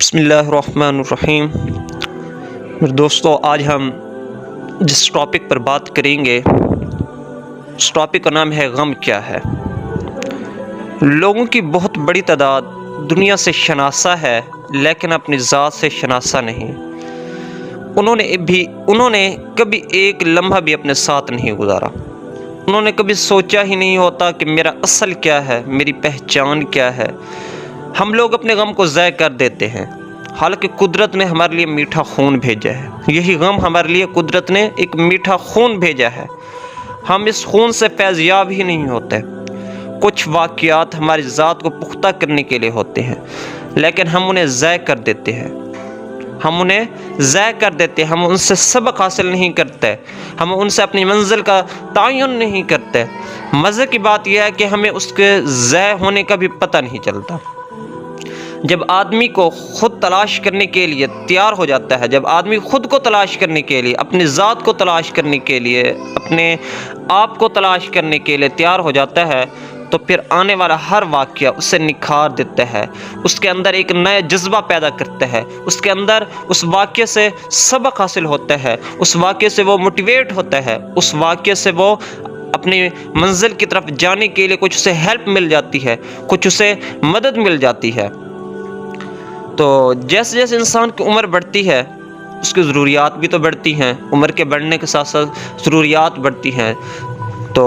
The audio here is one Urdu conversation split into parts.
بسم اللہ الرحمن الرحیم۔ میرے دوستو، آج ہم جس ٹاپک پر بات کریں گے اس ٹاپک کا نام ہے غم کیا ہے۔ لوگوں کی بہت بڑی تعداد دنیا سے شناسا ہے لیکن اپنی ذات سے شناسا نہیں۔ انہوں نے کبھی ایک لمحہ بھی اپنے ساتھ نہیں گزارا۔ انہوں نے کبھی سوچا ہی نہیں ہوتا کہ میرا اصل کیا ہے، میری پہچان کیا ہے۔ ہم لوگ اپنے غم کو ضائع کر دیتے ہیں، حالانکہ قدرت نے ہمارے لیے میٹھا خون بھیجا ہے۔ یہی غم ہمارے لیے قدرت نے ایک میٹھا خون بھیجا ہے۔ ہم اس خون سے فیض یاب ہی نہیں ہوتے۔ کچھ واقعات ہماری ذات کو پختہ کرنے کے لیے ہوتے ہیں لیکن ہم انہیں ضائع کر دیتے ہیں۔ ہم ان سے سبق حاصل نہیں کرتے، ہم ان سے اپنی منزل کا تعین نہیں کرتے۔ مزے کی بات یہ ہے کہ ہمیں اس کے ضائع ہونے کا بھی پتہ نہیں چلتا۔ جب آدمی کو خود تلاش کرنے کے لیے تیار ہو جاتا ہے، جب آدمی خود کو تلاش کرنے کے لیے، اپنی ذات کو تلاش کرنے کے لیے، اپنے آپ کو تلاش کرنے کے لیے تیار ہو جاتا ہے تو پھر آنے والا ہر واقعہ اسے نکھار دیتا ہے، اس کے اندر ایک نیا جذبہ پیدا کرتا ہے، اس کے اندر اس واقعے سے سبق حاصل ہوتا ہے، اس واقعے سے وہ موٹیویٹ ہوتا ہے، اس واقعے سے وہ اپنی منزل کی طرف جانے کے لیے کچھ اسے ہیلپ مل جاتی ہے، کچھ اسے مدد مل جاتی ہے۔ تو جیسے جیسے انسان کی عمر بڑھتی ہے اس کی ضروریات بھی تو بڑھتی ہیں، عمر کے بڑھنے کے ساتھ ساتھ ضروریات بڑھتی ہیں۔ تو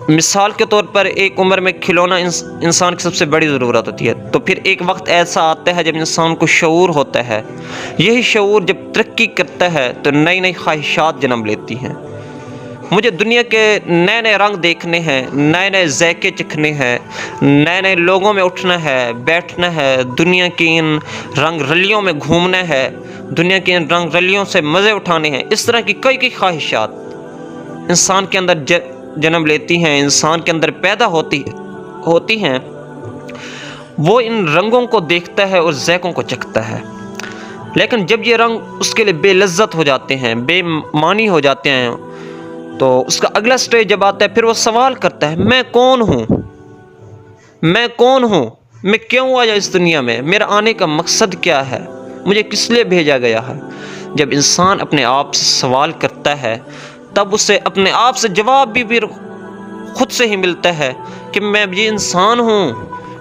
مثال کے طور پر ایک عمر میں کھلونا انسان کی سب سے بڑی ضرورت ہوتی ہے، تو پھر ایک وقت ایسا آتا ہے جب انسان کو شعور ہوتا ہے۔ یہی شعور جب ترقی کرتا ہے تو نئی نئی خواہشات جنم لیتی ہیں۔ مجھے دنیا کے نئے نئے رنگ دیکھنے ہیں، نئے نئے ذائقے چکھنے ہیں، نئے نئے لوگوں میں اٹھنا ہے، بیٹھنا ہے، دنیا کی ان رنگ رلیوں میں گھومنا ہے، دنیا کی ان رنگ رلیوں سے مزے اٹھانے ہیں۔ اس طرح کی کئی خواہشات انسان کے اندر جنم لیتی ہیں، انسان کے اندر پیدا ہوتی ہیں۔ وہ ان رنگوں کو دیکھتا ہے اور ذائقوں کو چکھتا ہے، لیکن جب یہ رنگ اس کے لیے بے لذت ہو جاتے ہیں، بے معنی ہو جاتے ہیں، تو اس کا اگلا سٹیج جب آتا ہے پھر وہ سوال کرتا ہے، میں کون ہوں؟ میں کیوں آیا اس دنیا میں؟ میرا آنے کا مقصد کیا ہے؟ مجھے کس لیے بھیجا گیا ہے؟ جب انسان اپنے آپ سے سوال کرتا ہے تب اسے اپنے آپ سے جواب بھی خود سے ہی ملتا ہے کہ میں یہ انسان ہوں،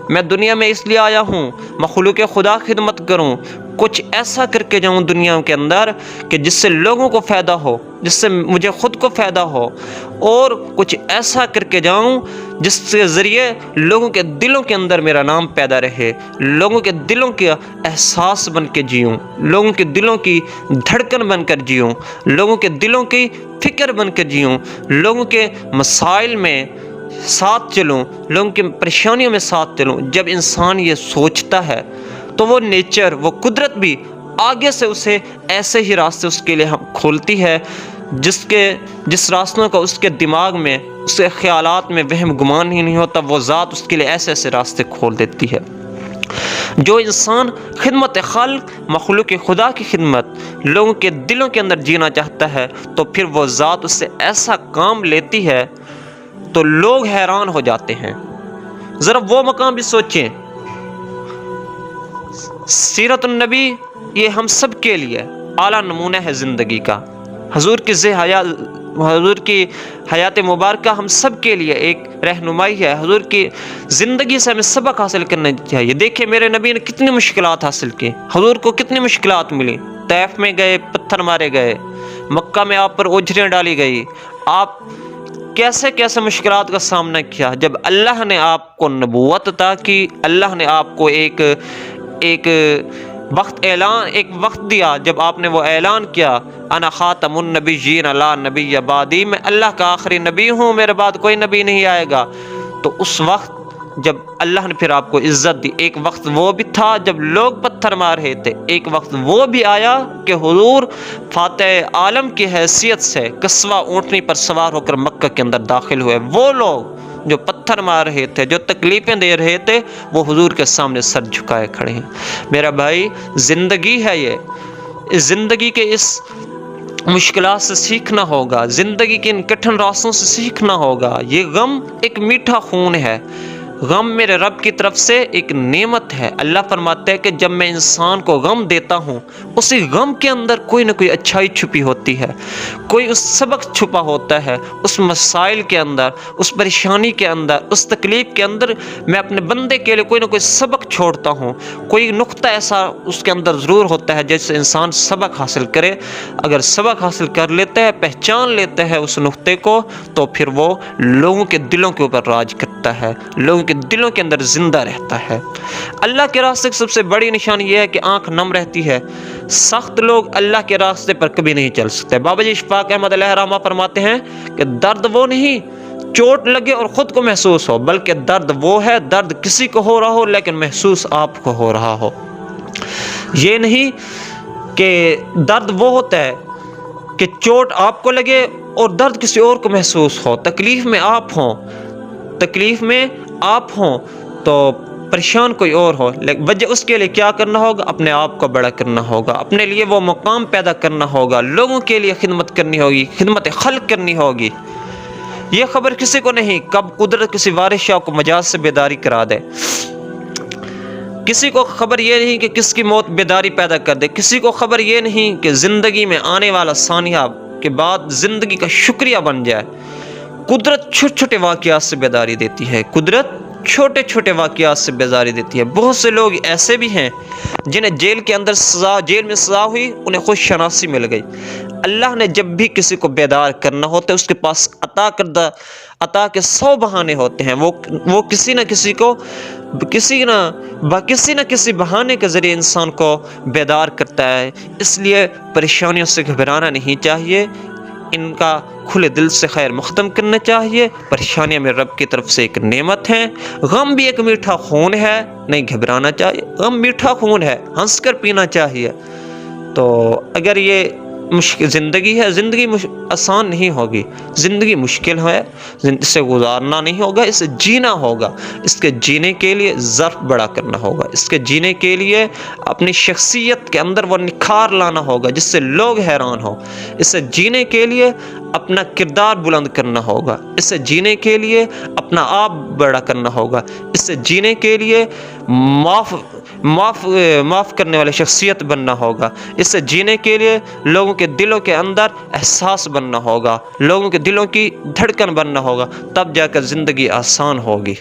میں دنیا میں اس لیے آیا ہوں مخلوق خدا خدمت کروں، کچھ ایسا کر کے جاؤں دنیا کے اندر کہ جس سے لوگوں کو فائدہ ہو، جس سے مجھے خود کو فائدہ ہو، اور کچھ ایسا کر کے جاؤں جس کے ذریعے لوگوں کے دلوں کے اندر میرا نام پیدا رہے، لوگوں کے دلوں کا احساس بن کے جیوں، لوگوں کے دلوں کی دھڑکن بن کر جیوں، لوگوں کے دلوں کی فکر بن کر جیوں، لوگوں کے مسائل میں ساتھ چلوں، لوگوں کی پریشانیوں میں ساتھ چلوں۔ جب انسان یہ سوچتا ہے تو وہ نیچر، وہ قدرت بھی آگے سے اسے ایسے ہی راستے اس کے لیے کھولتی ہے جس راستوں کا اس کے دماغ میں، اس کے خیالات میں وہم گمان ہی نہیں ہوتا، وہ ذات اس کے لیے ایسے ایسے راستے کھول دیتی ہے۔ جو انسان خدمت خلق، مخلوق خدا کی خدمت، لوگوں کے دلوں کے اندر جینا چاہتا ہے تو پھر وہ ذات اس سے ایسا کام لیتی ہے تو لوگ حیران ہو جاتے ہیں۔ ذرا وہ مقام بھی سوچیں، سیرت النبی یہ ہم سب کے لیے اعلیٰ نمونہ ہے زندگی کا۔ حضور کی حیات مبارکہ ہم سب کے لیے ایک رہنمائی ہے۔ حضور کی زندگی سے ہمیں سبق حاصل کرنا چاہیے۔ دیکھیں میرے نبی نے کتنی مشکلات حاصل کی، حضور کو کتنی مشکلات ملی۔ طیف میں گئے، پتھر مارے گئے، مکہ میں آپ پر اوجھریاں ڈالی گئی، آپ کیسے مشکلات کا سامنا کیا۔ جب اللہ نے آپ کو نبوت عطا کی، اللہ نے آپ کو ایک وقت دیا جب آپ نے وہ اعلان کیا، انا خاتم النبیین لا نبی بعدی، میں اللہ کا آخری نبی ہوں، میرے بعد کوئی نبی نہیں آئے گا۔ تو اس وقت جب اللہ نے پھر آپ کو عزت دی، ایک وقت وہ بھی تھا جب لوگ پتھر مار رہے تھے، ایک وقت وہ بھی آیا کہ حضور فاتح عالم کی حیثیت سے کسوہ اونٹنی پر سوار ہو کر مکہ کے اندر داخل ہوئے۔ وہ لوگ جو پتھر مار رہے تھے، جو تکلیفیں دے رہے تھے، وہ حضور کے سامنے سر جھکائے کھڑے ہیں۔ میرا بھائی، زندگی ہے یہ، اس زندگی کے اس مشکلات سے سیکھنا ہوگا، زندگی کے ان کٹھن راستوں سے سیکھنا ہوگا۔ یہ غم ایک میٹھا خون ہے، غم میرے رب کی طرف سے ایک نعمت ہے۔ اللہ فرماتے ہیں کہ جب میں انسان کو غم دیتا ہوں، اسی غم کے اندر کوئی نہ کوئی اچھائی چھپی ہوتی ہے، کوئی اس سبق چھپا ہوتا ہے، اس مسائل کے اندر، اس پریشانی کے اندر، اس تکلیف کے اندر میں اپنے بندے کے لیے کوئی نہ کوئی سبق چھوڑتا ہوں، کوئی نقطہ ایسا اس کے اندر ضرور ہوتا ہے جس سے انسان سبق حاصل کرے۔ اگر سبق حاصل کر لیتا ہے، پہچان لیتا ہے اس نقطے کو، تو پھر وہ لوگوں کے دلوں کے اوپر راج کرتا ہے، لوگوں کے دلوں کے اندر زندہ رہتا ہے۔ اللہ کے راستے کی سب سے بڑی نشانی یہ ہے کہ آنکھ نم رہتی ہے۔ سخت لوگ اللہ کے راستے پر کبھی نہیں چل سکتے۔ بابا جی اشفاق احمد علیہ رحمہ فرماتے ہیں کہ درد وہ نہیں چوٹ لگے اور خود کو محسوس ہو، بلکہ درد وہ ہے، درد کسی کو ہو رہا ہو لیکن محسوس آپ کو ہو رہا ہو۔ یہ نہیں کہ درد وہ ہوتا ہے کہ چوٹ آپ کو لگے اور درد کسی اور کو محسوس ہو۔ تکلیف میں آپ ہوں تو پریشان کوئی اور ہو، لیکن وجہ اس کے لیے کیا کرنا ہوگا؟ اپنے آپ کو بڑا کرنا ہوگا، اپنے لیے وہ مقام پیدا کرنا ہوگا، لوگوں کے لیے خدمت کرنی ہوگی، خدمت خلق کرنی ہوگی۔ یہ خبر کسی کو نہیں کب قدرت کسی وارث شاہ کو مجاز سے بیداری کرا دے، کسی کو خبر یہ نہیں کہ کس کی موت بیداری پیدا کر دے، کسی کو خبر یہ نہیں کہ زندگی میں آنے والا ثانیہ کے بعد زندگی کا شکریہ بن جائے۔ قدرت چھوٹے چھوٹے واقعات سے بیداری دیتی ہے، قدرت چھوٹے چھوٹے واقعات سے بیداری دیتی ہے۔ بہت سے لوگ ایسے بھی ہیں جنہیں جیل میں سزا ہوئی، انہیں خوش شناسی مل گئی۔ اللہ نے جب بھی کسی کو بیدار کرنا ہوتا ہے، اس کے پاس عطا کے 100 بہانے ہوتے ہیں۔ وہ کسی نہ کسی بہانے کے ذریعے انسان کو بیدار کرتا ہے۔ اس لیے پریشانیوں سے گھبرانا نہیں چاہیے، ان کا کھلے دل سے خیر مقدم کرنا چاہیے۔ پریشانیاں میرے رب کی طرف سے ایک نعمت ہیں۔ غم بھی ایک میٹھا خون ہے، نہیں گھبرانا چاہیے۔ غم میٹھا خون ہے، ہنس کر پینا چاہیے۔ تو اگر یہ زندگی ہے، زندگی آسان نہیں ہوگی، زندگی مشکل ہے، اسے گزارنا نہیں ہوگا، اسے جینا ہوگا۔ اس کے جینے کے لیے ظرف بڑا کرنا ہوگا، اس کے جینے کے لیے اپنی شخصیت کے اندر وہ نکھار لانا ہوگا جس سے لوگ حیران ہوں۔ اسے جینے کے لیے اپنا کردار بلند کرنا ہوگا، اسے جینے کے لیے اپنا آپ بڑا کرنا ہوگا، اسے جینے کے لیے معاف کرنے والی شخصیت بننا ہوگا، اسے جینے کے لیے لوگوں کے دلوں کے اندر احساس بننا ہوگا، لوگوں کے دلوں کی دھڑکن بننا ہوگا، تب جا کر زندگی آسان ہوگی۔